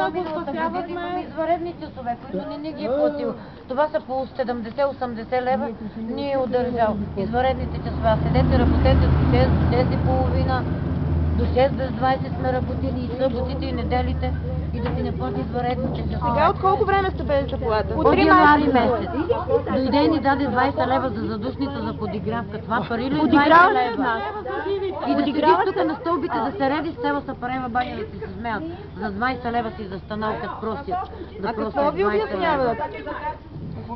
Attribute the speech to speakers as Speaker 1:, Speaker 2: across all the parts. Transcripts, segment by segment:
Speaker 1: година го спасявахме
Speaker 2: извънредни часове, които не ги е платил. Това са по 70-80 лева, ни е удържал. Извънредните часове. Седете, работете до 6, до 10:30, до 6 без 20 сме работили и съботите и неделите и да си не плати извънредните часове.
Speaker 1: Сега от колко време сте без заплата?
Speaker 2: От януари месец. Дойде и ни даде 20 лева за задушница за подигравка. Това пари ли? 20 лева. И да седиш тук на стълбите, да се реди с цела Сапарева баня да си се смеят. За 20 лева си застанал, като просят.
Speaker 1: А какво ви обясняват?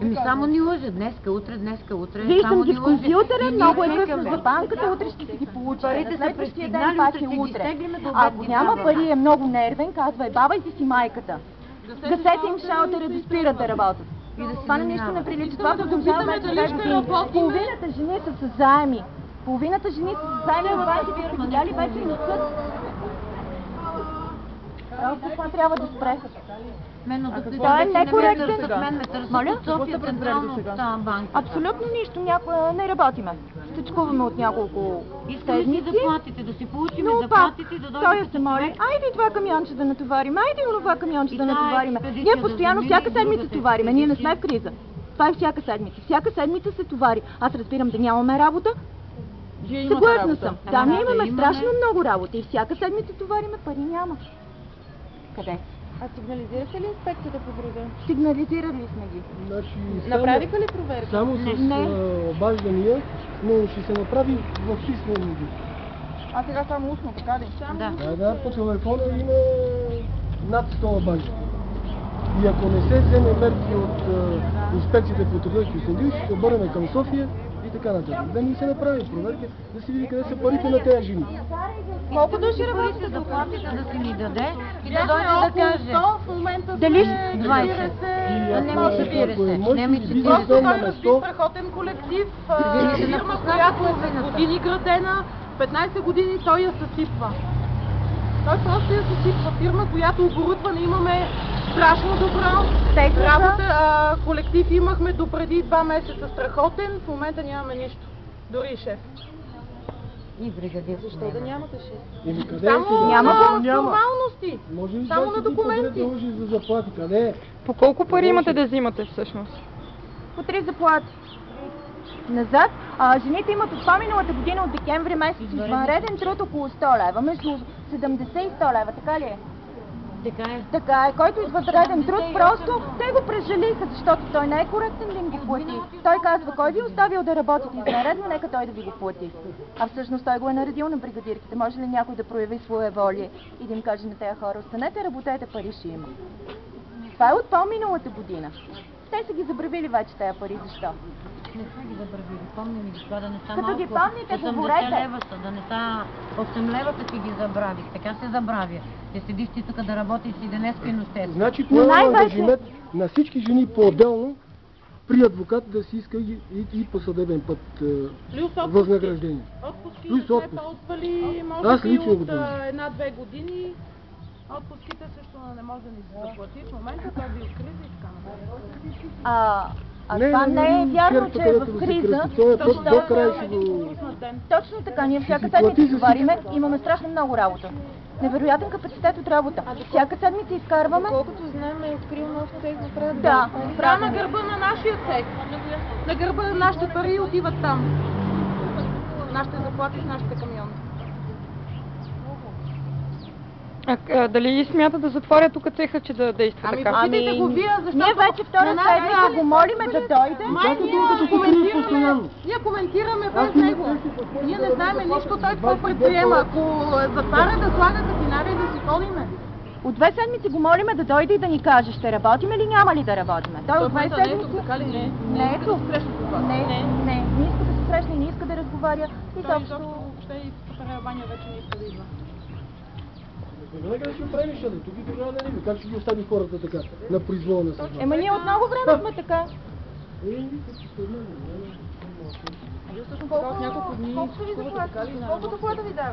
Speaker 2: Еми само ни лъжа. Днеска, утре, днеска, утре.
Speaker 3: Виждам ги в компютъра, много е късно за банката, утре ще си ги получи.
Speaker 2: Парите са пристигнали, утре ще ги стеглиме до
Speaker 3: Ако няма пари, е много нервен, казва, бабайте си майката. Гасете им шалтера да спират да работят. Това на нищо не прилича. Това продължава вече 2 години. Половината жени са с заеми. Половината жени са с заеми от банките и са видяли вече и на съд. Това трябва да спре. Това е некоректен. Моля? Абсолютно нищо, не работиме. Стичкуваме от няколко седмици.
Speaker 2: Заплатите, да си получим
Speaker 3: заплатите, да дойдем. Той се моли, айде това камионче да натоварим, айде онова камионче да натовариме. Ние постоянно всяка седмица товариме, ние не сме в криза. Това е всяка седмица. Всяка седмица се товари. Аз разбирам да нямаме работа. Съгласна съм. Да, ние имаме страшно много работа и всяка седмица товариме, пари няма. Къде?
Speaker 1: А сигнализирахте ли инспекцията по труда?
Speaker 3: Сигнализирали сме ги.
Speaker 4: Значи,
Speaker 1: направиха ли проверка?
Speaker 4: Само с обаждания, но ще се направи в писмен вид.
Speaker 1: А сега само устно, така ли?
Speaker 4: Да, по телефона има над 100 обаждания. И ако не се вземе мерки от инспекцията по труда и Кюстендил, ще се обърнем към София и така нататък. Да ни се направи проверки, да се види къде са парите на тези жени.
Speaker 1: Колко души работите
Speaker 2: заплатите да си ни даде и да дойде да каже.
Speaker 1: В момента
Speaker 2: дали
Speaker 1: 20?
Speaker 2: Не ми 40. Не ми 40.
Speaker 1: Просто той разби страхотен колектив, фирма, която е с години градена, 15 години той я съсипва. Той просто я съсипва. Фирма, която оборудване имаме страшно добро. Работа, колектив имахме до преди 2 месеца страхотен, в момента нямаме нищо. Дори и шеф.
Speaker 2: И бригадир.
Speaker 1: Защо да нямате шеф?
Speaker 4: Само
Speaker 1: няма формалности. Само на документи.
Speaker 4: Може за заплати. Къде е?
Speaker 1: По колко пари имате да взимате всъщност?
Speaker 3: По 3 заплати. Назад, жените имат от миналата година от декември месец извънреден труд около 100 лева, между 70 и 100 лева, така ли е? Така е, който извънреден труд, просто те го прежалиха, защото той не е коректен да им го плати. Той казва, кой ви е оставил да работите извънредно, нека той да ви го плати. А всъщност той го е наредил на бригадирките. Може ли някой да прояви своя волие и да им каже на тези хора, останете, работете, пари ще има. Това е от по-миналата година. Те са ги забравили вече тези пари, защо?
Speaker 2: Не са ги забравили, помним ги това, да не са
Speaker 3: като ги помните, говорете.
Speaker 2: 80 лева са, да не са 8 лева, си ги забравих, така се забравя. Те седиш ти тук да работиш и денеска и нощес.
Speaker 4: Значи това е ангажимент на всички жени по-отделно при адвокат да си иска и по съдебен път възнаграждение.
Speaker 1: Плюс отпуски. Аз лично го дължа. 1-2 години. Отпуските също не може да ни се заплати. В момента той би в криза и така нататък.
Speaker 3: Това не е вярно, че е в криза.
Speaker 4: До край ще го...
Speaker 3: Точно така, ние всяка седмица говориме, имаме страшно много работа. Невероятен капацитет от работа. Всяка седмица изкарваме.
Speaker 1: Колкото знаем е открил нов цех в Прадо.
Speaker 3: Да.
Speaker 1: На гърба на нашия цех. На гърба на нашите пари отиват там. Нашите заплати с нашите камиони.
Speaker 5: Дали смята да затворя тук цеха, че да действа така?
Speaker 1: Питайте го вие, защото...
Speaker 3: Ние вече втора седмица го молиме да дойде.
Speaker 1: Ние коментираме без него. Ние не знаем нищо той какво предприема. Ако затваря да слага катинари и да си ходиме.
Speaker 3: От 2 седмици го молиме да дойде и да ни каже, ще работим или няма ли да работим. Той от 2 седмици...
Speaker 1: Не е тук.
Speaker 3: Не иска да се срещне, не иска да разговаря. И
Speaker 1: също... Въобще и Сапарева баня вече не иска да идва.
Speaker 4: Къде ще правиш, тук и тогава да не ви. Как ще ги остави хората така, на произвола на съзнание?
Speaker 3: Ние от много време сме така.
Speaker 1: Няколко дни. Колко доклада ви дава?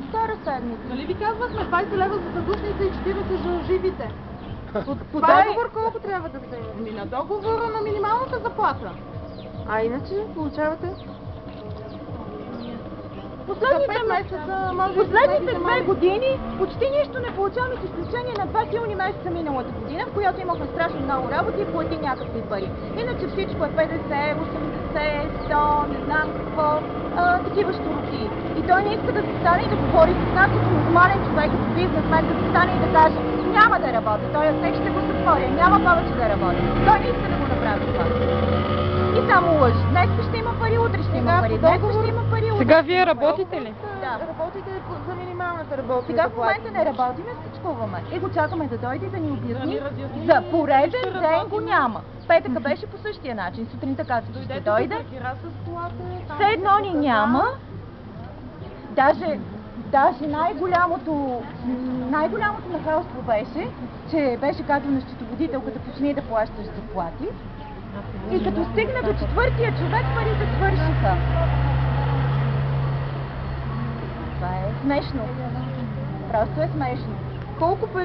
Speaker 3: Втора седмица.
Speaker 1: Нали ви казвахме 20 лева за задушница и 40 за живите? По договор колко трябва да се? На договора на минималната заплата. А иначе получавате?
Speaker 3: Последните
Speaker 1: 5 месеца, може би
Speaker 3: Последните
Speaker 1: месеци
Speaker 3: 2
Speaker 1: малко.
Speaker 3: години почти нищо не получаваме, с изключение на 2 силни месеца миналата година, в която имахме страшно много работа и плати някакви пари. Иначе всичко е 50, 80, 100, не знам какво, такива щуротии. И той не иска да се стане и да говори с нас като нормален човек, като бизнесмен, да се стане и да каже: няма да работя, той текст ще го затворя, няма повече да работя. Той не иска да го направи това. И само лъжи. Днес ще има пари, утре ще има пари, днес ще има пари, утре.
Speaker 5: Сега вие работите ли?
Speaker 3: Да.
Speaker 1: Работите за минималната работна
Speaker 3: Сега в
Speaker 1: заплата.
Speaker 3: момента не работиме, стичкуваме. И го чакаме да дойде и да ни обясни.
Speaker 1: Да ни разясни.
Speaker 3: За пореден
Speaker 1: Ще
Speaker 3: ден
Speaker 1: работим.
Speaker 3: го няма. Петъка беше по същия начин. Сутринта каза, че ще
Speaker 1: Дойдете
Speaker 3: дойде.
Speaker 1: да паркира с колата. там
Speaker 3: Все едно ни
Speaker 1: ще
Speaker 3: няма. Даже най-голямото нахалство беше, че беше казал на счетоводителката: почни да плащаш заплати. И като стигна до четвъртия човек, парите свършиха. Това е смешно. Просто е смешно.
Speaker 1: Колко пари